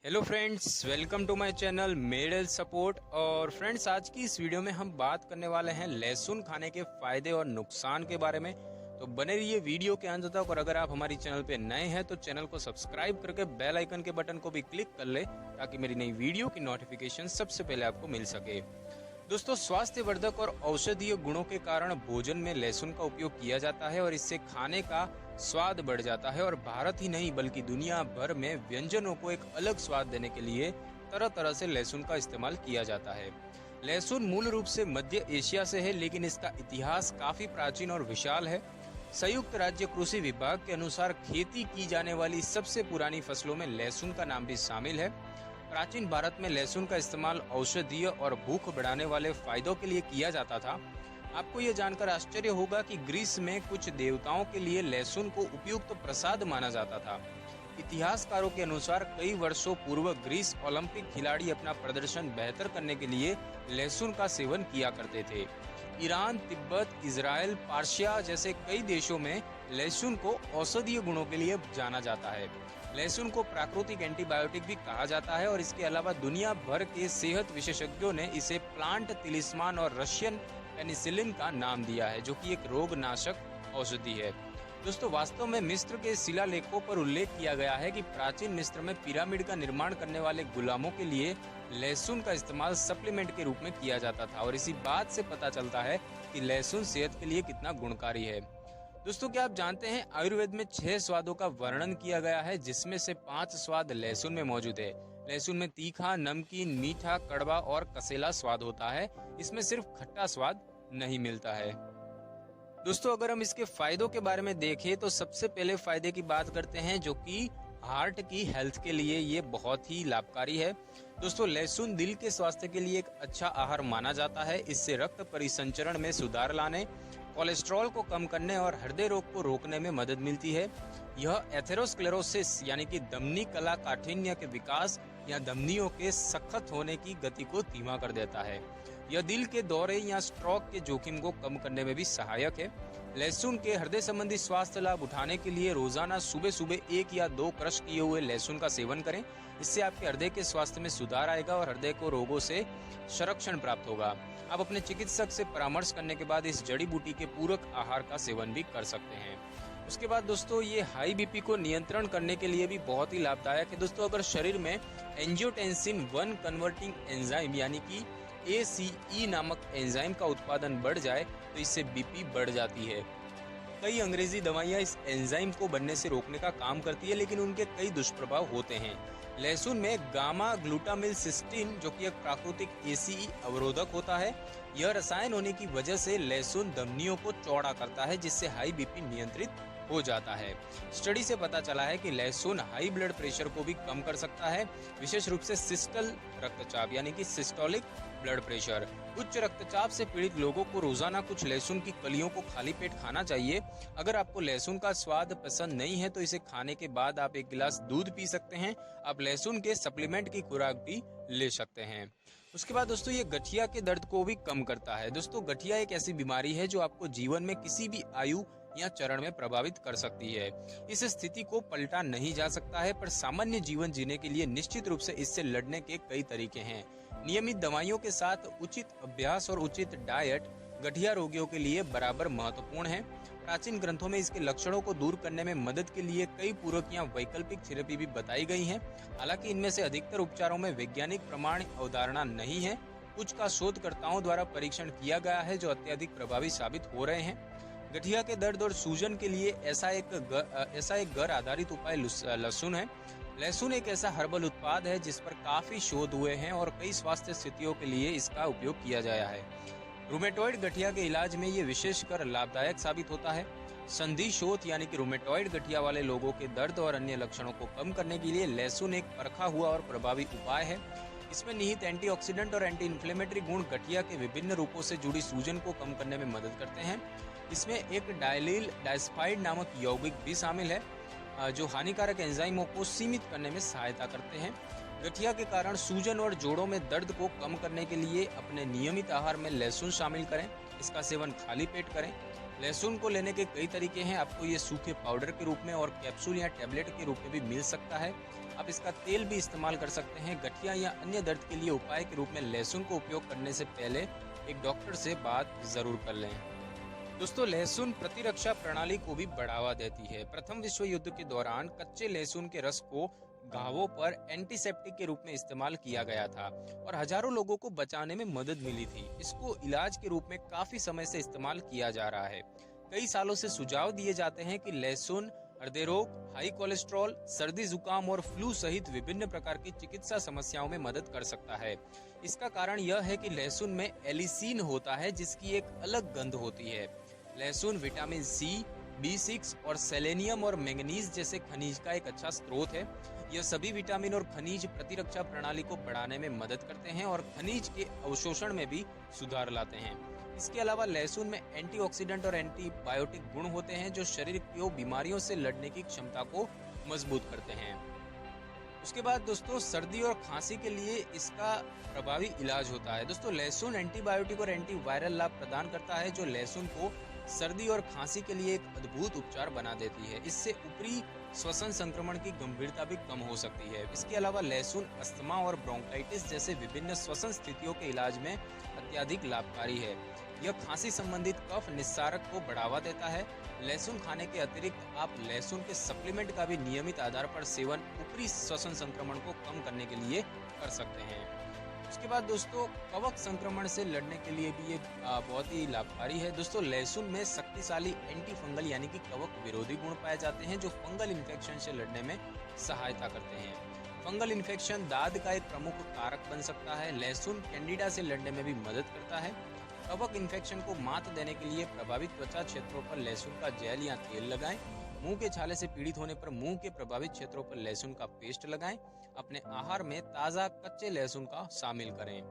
Hello friends, welcome to my channel Med Health Support. और friends, आज की इस वीडियो में हम बात करने वाले हैं लहसुन खाने के फायदे और नुकसान के बारे में। तो बने रहिए वीडियो के अंत तक। और अगर आप हमारी चैनल पे नए हैं तो चैनल को सब्सक्राइब करके बेल आइकन के बटन को भी क्लिक कर ले, ताकि मेरी नई वीडियो की नोटिफिकेशन सबसे पहले आपको मिल सके। दोस्तों, स्वास्थ्यवर्धक और औषधीय गुणों के कारण भोजन में लहसुन का उपयोग किया जाता है और इससे खाने का स्वाद बढ़ जाता है। और भारत ही नहीं बल्कि दुनिया भर में व्यंजनों को एक अलग स्वाद देने के लिए तरह तरह से लहसुन का इस्तेमाल किया जाता है। लहसुन मूल रूप से मध्य एशिया से है, लेकिन इसका इतिहास काफी प्राचीन और विशाल है। संयुक्त राज्य कृषि विभाग के अनुसार खेती की जाने वाली सबसे पुरानी फसलों में लहसुन का नाम भी शामिल है। प्राचीन भारत में लहसुन का इस्तेमाल औषधीय और भूख बढ़ाने वाले फायदों के लिए किया जाता था। आपको यह जानकर आश्चर्य होगा कि ग्रीस में कुछ देवताओं के लिए लहसुन को उपयुक्त प्रसाद माना जाता था। इतिहासकारों के अनुसार कई वर्षों पूर्व ग्रीस ओलंपिक खिलाड़ी अपना प्रदर्शन बेहतर करने के लिए लहसुन का सेवन किया करते थे। ईरान, तिब्बत, इजराइल, पर्शिया जैसे कई देशों में लहसुन को औषधीय गुणों के लिए जाना जाता है। लहसुन को प्राकृतिक एंटीबायोटिक भी कहा जाता है और इसके अलावा दुनिया भर के सेहत विशेषज्ञों ने इसे प्लांट तिलिस्मान और रशियन पेनिसिलिन का नाम दिया है, जो कि एक रोगनाशक औषधि है। दोस्तों, वास्तव में मिस्र के शिलालेखों पर उल्लेख किया गया है कि प्राचीन मिस्र में पिरामिड का निर्माण करने वाले गुलामों के लिए लहसुन का इस्तेमाल सप्लीमेंट के रूप में किया जाता था। और इसी बात से पता चलता है कि लहसुन सेहत के लिए कितना गुणकारी है। दोस्तों, क्या आप जानते हैं आयुर्वेद में 6 स्वादों का वर्णन किया गया है, जिसमें से 5 स्वाद लहसुन में मौजूद है। लहसुन में तीखा, नमकीन, मीठा, कड़वा और कसेला स्वाद होता है। इसमें सिर्फ खट्टा स्वाद नहीं मिलता है। दोस्तों, अगर हम इसके फायदों के बारे में देखें तो सबसे पहले फायदे की बात करते हैं, जो कि हार्ट की हेल्थ के लिए ये बहुत ही लाभकारी है। दोस्तों, लहसुन दिल के स्वास्थ्य के लिए एक अच्छा आहार माना जाता है। इससे रक्त परिसंचरण में सुधार लाने, कोलेस्ट्रॉल को कम करने और हृदय रोग को रोकने में मदद मिलती है। यह एथेरोस्क्लेरोसिस यानी कि धमनी कला काठिन्य के विकास या धमनियों के सख्त होने की गति को धीमा कर देता है। यह दिल के दौरे या स्ट्रोक के जोखिम को कम करने में भी सहायक है। लहसुन के हृदय संबंधी स्वास्थ्य लाभ उठाने के लिए रोजाना सुबह सुबह 1 या 2 क्रश किए हुए लहसुन का सेवन करें। इससे आपके हृदय के स्वास्थ्य में सुधार आएगा और हृदय को रोगों से संरक्षण प्राप्त होगा। आप अपने चिकित्सक से परामर्श करने के बाद इस जड़ी बूटी के पूरक आहार का सेवन भी कर सकते हैं। उसके बाद दोस्तों, ये हाई बीपी को नियंत्रण करने के लिए भी बहुत ही लाभदायक है। दोस्तों, अगर शरीर में एंजियोटेंसिन 1 कन्वर्टिंग एंजाइम यानी कि ACE नामक एंजाइम का उत्पादन बढ़ जाए तो इससे बीपी बढ़ जाती है। कई अंग्रेजी दवाइयां इस एंजाइम को बनने से रोकने का काम करती है, लेकिन उनके कई दुष्प्रभाव होते हैं। लहसुन में गामा ग्लूटामिल सिस्टीन, जो कि एक प्राकृतिक ACE अवरोधक होता है। यह रसायन होने की वजह से लहसुन धमनियों को चौड़ा करता है, जिससे हाई बीपी नियंत्रित हो जाता है। स्टडी से पता चला है कि लहसुन हाई ब्लड प्रेशर को भी कम कर सकता है, विशेष रूप से सिस्टल रक्तचाप यानी कि सिस्टोलिक ब्लड प्रेशर। उच्च रक्तचाप से पीड़ित लोगों को रोजाना कुछ लहसुन की कलियों को खाली पेट खाना चाहिए। अगर आपको लहसुन का स्वाद पसंद नहीं है तो इसे खाने के बाद आप 1 गिलास दूध पी सकते हैं। आप लहसुन के सप्लीमेंट की खुराक भी ले सकते हैं। उसके बाद दोस्तों, ये गठिया के दर्द को भी कम करता है। दोस्तों, गठिया एक ऐसी बीमारी है जो आपको जीवन में किसी भी आयु या चरण में प्रभावित कर सकती है। इस स्थिति को पलटा नहीं जा सकता है, पर सामान्य जीवन जीने के लिए निश्चित रूप से इससे लड़ने के कई तरीके हैं। नियमित दवाइयों के साथ उचित अभ्यास और उचित डाइट गठिया रोगियों के लिए बराबर महत्वपूर्ण है। प्राचीन ग्रंथों में इसके लक्षणों को दूर करने में मदद के लिए कई पूरक या वैकल्पिक थेरेपी भी बताई गई हैं। हालांकि इनमें से अधिकतर उपचारों में वैज्ञानिक प्रमाण अवधारणा नहीं है। कुछ का शोधकर्ताओं द्वारा परीक्षण किया गया है जो अत्यधिक प्रभावी साबित हो रहे हैं। गठिया के दर्द और सूजन के लिए ऐसा एक घर आधारित उपाय लहसुन है। लहसुन एक ऐसा हर्बल उत्पाद है जिस पर काफी शोध हुए हैं और कई स्वास्थ्य स्थितियों के लिए इसका उपयोग किया गया है। रूमेटॉइड गठिया के इलाज में ये विशेषकर लाभदायक साबित होता है। संधि शोथ यानी कि रूमेटॉइड गठिया वाले लोगों के दर्द और अन्य लक्षणों को कम करने के लिए लहसुन एक परखा हुआ और प्रभावी उपाय है। इसमें निहित एंटीऑक्सीडेंट और एंटी इन्फ्लेमेटरी गुण गठिया के विभिन्न रूपों से जुड़ी सूजन को कम करने में मदद करते हैं। इसमें एक डायलील डाइस्फाइड नामक यौगिक भी शामिल है, जो हानिकारक एंजाइमों को सीमित करने में सहायता करते हैं। गठिया के कारण सूजन और जोड़ों में दर्द को कम करने के लिए अपने नियमित आहार में लहसुन शामिल करें। इसका सेवन खाली पेट करें। लहसुन को लेने के कई तरीके हैं। आपको ये सूखे पाउडर के रूप में और कैप्सूल या टैबलेट के रूप में भी मिल सकता है। आप इसका तेल भी इस्तेमाल कर सकते हैं। गठिया या अन्य दर्द के लिए उपाय के रूप में लहसुन को उपयोग करने से पहले एक डॉक्टर से बात जरूर कर लें। दोस्तों, लहसुन प्रतिरक्षा प्रणाली को भी बढ़ावा देती है। प्रथम विश्व युद्ध के दौरान कच्चे लहसुन के रस को घावों पर एंटीसेप्टिक के रूप में इस्तेमाल किया गया था और हजारों लोगों को बचाने में मदद मिली थी। इसको इलाज के रूप में काफी समय से इस्तेमाल किया जा रहा है। कई सालों से सुझाव दिए जाते हैं कि लहसुन हृदय रोग, हाई कोलेस्ट्रॉल, सर्दी जुकाम और फ्लू सहित विभिन्न प्रकार की चिकित्सा समस्याओं में मदद कर सकता है। इसका कारण यह है कि लहसुन में एलिसीन होता है, जिसकी एक अलग गंध होती है। लहसुन विटामिन सी, B6 और सेलेनियम और मैंगनीज जैसे खनिज का एक अच्छा स्रोत है। यह सभी विटामिन और खनिज प्रतिरक्षा प्रणाली को बढ़ाने में मदद करते हैं और खनिज के अवशोषण में भी सुधार लाते हैं। इसके अलावा लहसुन में एंटीऑक्सीडेंट और एंटीबायोटिक गुण होते हैं, जो शरीर की बीमारियों से लड़ने की क्षमता को मजबूत करते हैं। उसके बाद दोस्तों, सर्दी और खांसी के लिए इसका प्रभावी इलाज होता है। दोस्तों, लहसुन एंटीबायोटिक और एंटीवायरल लाभ प्रदान करता है, जो लहसुन को सर्दी और खांसी के लिए एक अद्भुत उपचार बना देती है। इससे ऊपरी श्वसन संक्रमण की गंभीरता भी कम हो सकती है। इसके अलावा लहसुन अस्थमा और ब्रोंकाइटिस जैसे विभिन्न श्वसन स्थितियों के इलाज में अत्यधिक लाभकारी है। यह खांसी संबंधित कफ निस्सारक को बढ़ावा देता है। लहसुन खाने के अतिरिक्त आप लहसुन के सप्लीमेंट का भी नियमित आधार पर सेवन ऊपरी श्वसन संक्रमण को कम करने के लिए कर सकते हैं। उसके बाद दोस्तों, कवक संक्रमण से लड़ने के लिए भी ये बहुत ही लाभकारी है। दोस्तों, लहसुन में शक्तिशाली एंटी फंगल यानी कि कवक विरोधी गुण पाए जाते हैं, जो फंगल इन्फेक्शन से लड़ने में सहायता करते हैं। फंगल इन्फेक्शन दाद का एक प्रमुख कारक बन सकता है। लहसुन कैंडिडा से लड़ने में भी मदद करता है। कवक इन्फेक्शन को मात देने के लिए प्रभावित त्वचा क्षेत्रों पर लहसुन का जेल या तेल लगाएं। मुंह के छाले से पीड़ित होने पर मुंह के प्रभावित क्षेत्रों पर लहसुन का पेस्ट लगाएं। अपने आहार में ताज़ा कच्चे लहसुन का शामिल करें।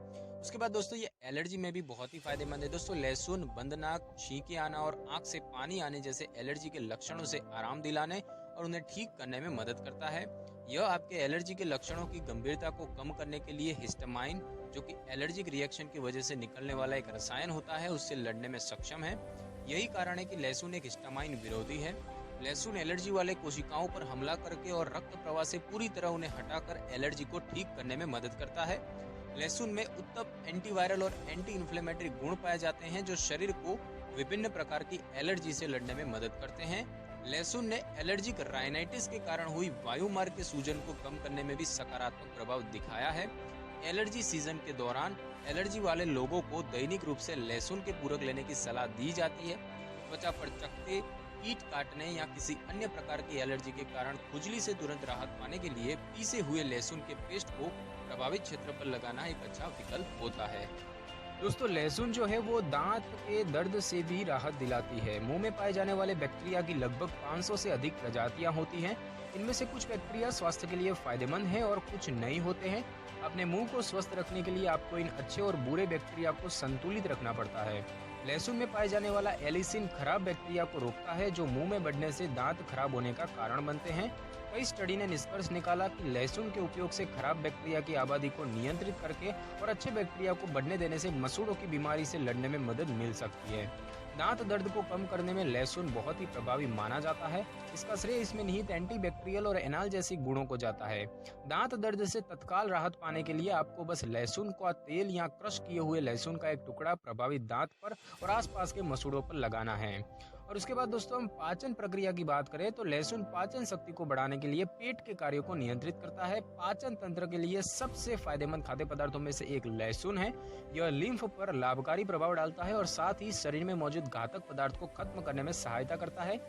उसके बाद दोस्तों, ये एलर्जी में भी बहुत ही फायदेमंद है। दोस्तों, लहसुन बंद नाक, छींके आना और आंख से पानी आने जैसे एलर्जी के लक्षणों से आराम दिलाने और उन्हें ठीक करने में मदद करता है। यह आपके एलर्जी के लक्षणों की गंभीरता को कम करने के लिए हिस्टामाइन, जो कि एलर्जिक रिएक्शन की वजह से निकलने वाला एक रसायन होता है, उससे लड़ने में सक्षम है। यही कारण है कि लहसुन एक हिस्टामाइन विरोधी है। लहसुन एलर्जी वाले कोशिकाओं पर हमला करके और रक्त प्रवाह से पूरी तरह उन्हें हटाकर एलर्जी को ठीक करने में मदद करता है। लहसुन में उत्तम एंटीवायरल और एंटी इन्फ्लेमेटरी गुण पाए जाते हैं, जो शरीर को विभिन्न प्रकार की एलर्जी से लड़ने में मदद करते हैं। लहसुन ने एलर्जिक राइनाइटिस के कारण हुई वायुमार्ग के सूजन को कम करने में भी सकारात्मक प्रभाव दिखाया है। एलर्जी सीजन के दौरान एलर्जी वाले लोगों को दैनिक रूप से लहसुन के पूरक लेने की सलाह दी जाती है। त्वचा पर चकत्ते, कीट काटने या किसी अन्य प्रकार की एलर्जी के कारण खुजली से तुरंत राहत पाने के लिए पीसे हुए लहसुन के पेस्ट को प्रभावित क्षेत्र पर लगाना एक अच्छा विकल्प होता है। दोस्तों, लहसुन जो है वो दांत के दर्द से भी राहत दिलाती है। मुंह में पाए जाने वाले बैक्टीरिया की लगभग 500 से अधिक प्रजातियां होती हैं। इनमें से कुछ बैक्टीरिया स्वास्थ्य के लिए फायदेमंद हैं और कुछ नहीं होते हैं। अपने मुंह को स्वस्थ रखने के लिए आपको इन अच्छे और बुरे बैक्टीरिया को संतुलित रखना पड़ता है। लहसुन में पाए जाने वाला एलिसिन खराब बैक्टीरिया को रोकता है, जो मुंह में बढ़ने से दांत खराब होने का कारण बनते हैं। कई स्टडी ने निष्कर्ष निकाला कि लहसुन के उपयोग से खराब बैक्टीरिया की आबादी को नियंत्रित करके और अच्छे बैक्टीरिया को बढ़ने देने से मसूड़ों की बीमारी से लड़ने में मदद मिल सकती है। दांत दर्द को कम करने में लहसुन बहुत ही प्रभावी माना जाता है। इसका श्रेय इसमें निहित एंटीबैक्टीरियल और एनाल्जेसिक गुणों को जाता है। दांत दर्द से तत्काल राहत पाने के लिए आपको बस लहसुन का तेल या क्रश किए हुए लहसुन का एक टुकड़ा प्रभावित दांत पर और आसपास के मसूड़ों पर लगाना है। और उसके बाद दोस्तों, हम पाचन प्रक्रिया की बात करें तो लहसुन पाचन शक्ति को बढ़ाने के लिए पेट के कार्यों को नियंत्रित करता है। पाचन तंत्र के लिए सबसे फायदेमंद खाद्य पदार्थों में से एक लहसुन है। यह लिम्फ पर लाभकारी प्रभाव डालता है और साथ ही शरीर में मौजूद घातक पदार्थ को खत्म करने में सहायता करता है।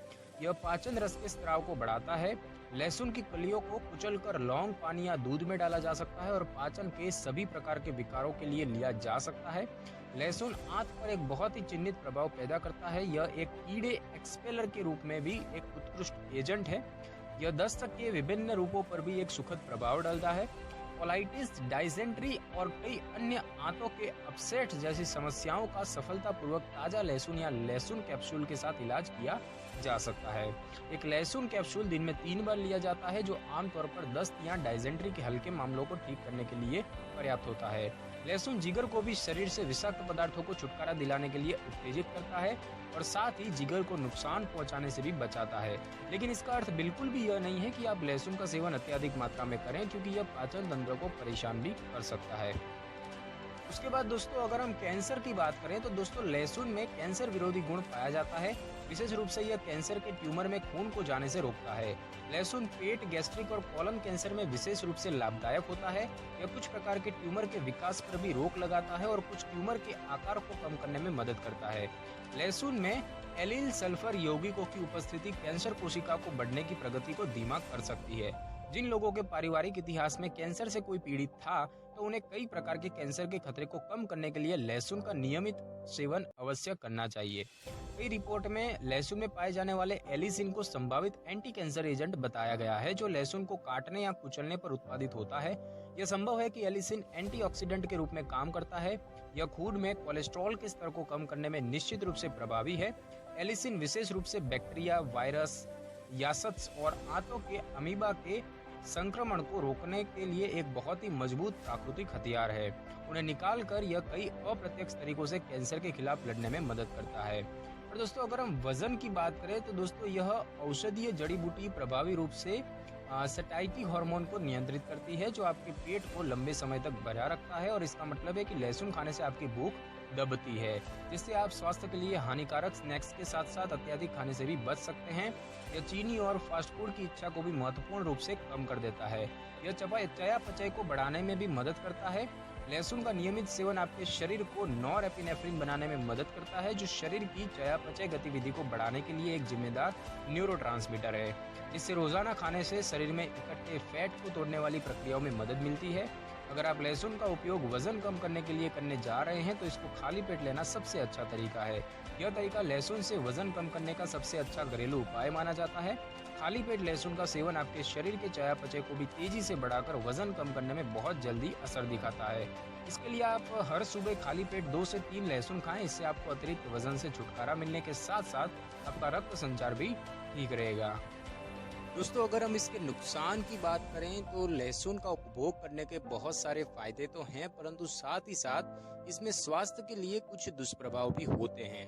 यह पाचन रस के स्राव को बढ़ाता है। लहसुन की कलियों को कुचलकर लौंग, पानी या दूध में डाला जा सकता है और पाचन के सभी प्रकार के विकारों के लिए लिया जा सकता है। लहसुन आंत पर एक बहुत ही चिन्हित प्रभाव पैदा करता है। यह एक कीड़े एक्सपेलर के रूप में भी एक उत्कृष्ट एजेंट है। यह दस्त के विभिन्न रूपों पर भी एक सुखद प्रभाव डालता है। कोलाइटिस, डाइसेंट्री और कई अन्य आंतों के अपसेट जैसी समस्याओं का सफलतापूर्वक ताजा लहसुन या लहसुन कैप्सूल के साथ इलाज किया जा सकता है। एक लहसुन कैप्सूल दिन में 3 बार लिया जाता है, जो आमतौर पर दस्त या डाइसेंट्री के हल्के मामलों को ठीक करने के लिए पर्याप्त होता है। लहसुन जिगर को भी शरीर से विषाक्त पदार्थों को छुटकारा दिलाने के लिए उत्तेजित करता है और साथ ही जिगर को नुकसान पहुंचाने से भी बचाता है। लेकिन इसका अर्थ बिल्कुल भी यह नहीं है कि आप लहसुन का सेवन अत्यधिक मात्रा में करें, क्योंकि यह पाचन तंत्र को परेशान भी कर सकता है। उसके बाद दोस्तों अगर हम कैंसर की बात करें तो दोस्तों लहसुन में कैंसर विरोधी गुण पाया जाता है। विशेष रूप से यह कैंसर के ट्यूमर में खून को जाने से रोकता है। लहसुन पेट, गैस्ट्रिक और कोलन कैंसर में विशेष रूप से लाभदायक होता है। यह कुछ प्रकार के ट्यूमर के विकास पर भी रोक लगाता है और कुछ ट्यूमर के आकार को कम करने में मदद करता है। लहसुन में एलिल सल्फर यौगिकों की उपस्थिति कैंसर कोशिका को बढ़ने की प्रगति को धीमा कर सकती है। जिन लोगों के पारिवारिक इतिहास में कैंसर से कोई पीड़ित था तो उन्हें कई प्रकार के कैंसर के खतरे को कम करने के लिए लहसुन का नियमित सेवन अवश्य करना चाहिए। कई रिपोर्ट में लहसुन में पाए जाने वाले एलिसिन को संभावित एंटी कैंसर एजेंट बताया गया है, जो लहसुन को काटने या कुचलने पर उत्पादित होता है। यह संभव है कि एलिसिन एंटीऑक्सीडेंट के रूप में काम करता है। यह खून में कोलेस्ट्रॉल के स्तर को कम करने में निश्चित रूप से प्रभावी है। एलिसिन विशेष रूप से बैक्टीरिया, वायरस, यासत्स और आंतों के अमीबा के संक्रमण को रोकने के लिए एक बहुत ही मजबूत प्राकृतिक हथियार है। उन्हें निकालकर यह कई अप्रत्यक्ष तरीकों से कैंसर के खिलाफ लड़ने में मदद करता है। और दोस्तों अगर हम वजन की बात करें तो दोस्तों यह औषधीय जड़ी बूटी प्रभावी रूप से सटाइटी हार्मोन को नियंत्रित करती है, जो आपके पेट को लंबे समय तक भरा रखता है। और इसका मतलब है कि लहसुन खाने से आपकी भूख दबती है, जिससे आप स्वास्थ्य के लिए हानिकारक स्नैक्स के साथ साथ अत्यधिक खाने से भी बच सकते हैं। यह चीनी और फास्ट फूड की इच्छा को भी महत्वपूर्ण रूप से कम कर देता है। यह चयापचय को बढ़ाने में भी मदद करता है। लहसुन का नियमित सेवन आपके शरीर को नॉरएपिनेफ्रिन बनाने में मदद करता है, जो शरीर की चयापचय गतिविधि को बढ़ाने के लिए एक जिम्मेदार न्यूरोट्रांसमीटर है। इससे रोजाना खाने से शरीर में इकट्ठे फैट को तोड़ने वाली प्रक्रियाओं में मदद मिलती है। अगर आप लहसुन का उपयोग वजन कम करने के लिए करने जा रहे हैं तो इसको खाली पेट लेना सबसे अच्छा तरीका है। यह तरीका लहसुन से वजन कम करने का सबसे अच्छा घरेलू उपाय माना जाता है। खाली पेट लहसुन का सेवन आपके शरीर के चयापचय को भी तेजी से बढ़ाकर वजन कम करने में बहुत जल्दी असर दिखाता है। इसके लिए आप हर सुबह खाली पेट 2 से 3 लहसुन खाएं। इससे आपको अतिरिक्त वजन से छुटकारा मिलने के साथ साथ आपका रक्त संचार भी ठीक रहेगा। दोस्तों अगर हम इसके नुकसान की बात करें तो लहसुन का उपभोग करने के बहुत सारे फायदे तो हैं, परंतु साथ ही साथ इसमें स्वास्थ्य के लिए कुछ दुष्प्रभाव भी होते हैं,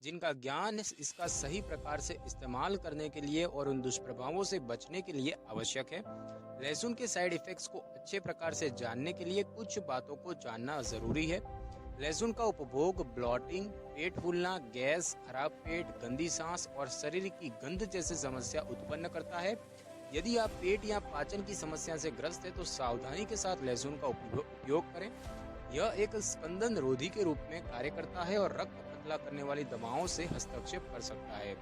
जिनका ज्ञान इसका सही प्रकार से इस्तेमाल करने के लिए और उन दुष्प्रभावों से बचने के लिए आवश्यक है। लहसुन के साइड इफेक्ट्स को अच्छे प्रकार से जानने के लिए कुछ बातों को जानना जरूरी है। लहसुन का उपभोग ब्लॉटिंग, पेट फूलना, गैस, खराब पेट, गंदी सांस और शरीर की गंध जैसे समस्या उत्पन्न करता है। यदि आप पेट या पाचन की समस्या से ग्रस्त है तो सावधानी के साथ लहसुन का उपयोग करें। यह एक स्कंदन रोधी के रूप में कार्य करता है और रक्त पतला करने वाली दवाओं से हस्तक्षेप कर सकता है।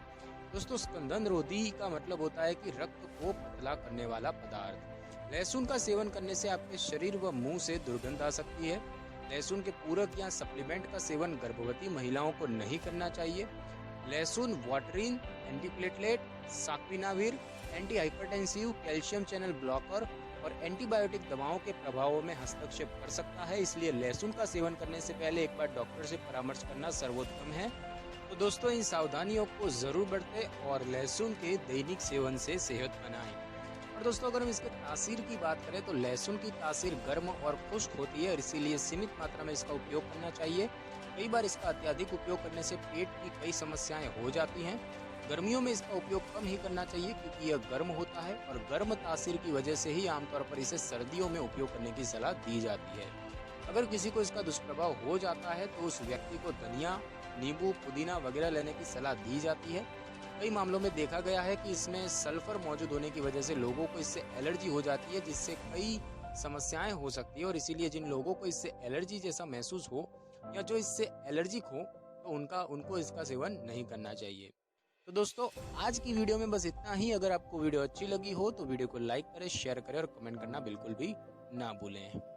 दोस्तों स्कंदन रोधी का मतलब होता है कि रक्त को पतला करने वाला पदार्थ। लहसुन का सेवन करने से आपके शरीर व मुंह से दुर्गंध आ सकती है। लहसुन के पूरक या सप्लीमेंट का सेवन गर्भवती महिलाओं को नहीं करना चाहिए। लहसुन वाटरिन, antiplatelet, saquinavir, anti hypertensive, calcium channel blocker और एंटीबायोटिक दवाओं के प्रभावों में हस्तक्षेप कर सकता है। इसलिए लहसुन का सेवन करने से पहले एक बार डॉक्टर से परामर्श करना सर्वोत्तम है। तो दोस्तों इन सावधानियों को जरूर बरतें और लहसुन के दैनिक सेवन से सेहत बनाएं। और दोस्तों अगर हम इसके तासीर की बात करें तो लहसुन की तासीर गर्म और खुश्क होती है और इसीलिए सीमित मात्रा में इसका उपयोग करना चाहिए। कई बार इसका अत्यधिक उपयोग करने से पेट की कई समस्याएं हो जाती हैं। गर्मियों में इसका उपयोग कम ही करना चाहिए क्योंकि यह गर्म होता है और गर्म तासीर की वजह से ही आमतौर पर इसे सर्दियों में उपयोग करने की सलाह दी जाती है। अगर किसी को इसका दुष्प्रभाव हो जाता है तो उस व्यक्ति को धनिया, नींबू, पुदीना वगैरह लेने की सलाह दी जाती है। कई मामलों में देखा गया है कि इसमें सल्फर मौजूद होने की वजह से लोगों को इससे एलर्जी हो जाती है, जिससे कई समस्याएं हो सकती है। और इसीलिए जिन लोगों को इससे एलर्जी जैसा महसूस हो या जो इससे एलर्जिक हो तो उनको इसका सेवन नहीं करना चाहिए। तो दोस्तों आज की वीडियो में बस इतना ही। अगर आपको वीडियो अच्छी लगी हो तो वीडियो को लाइक करें, शेयर करें और कमेंट करना बिल्कुल भी ना भूलें।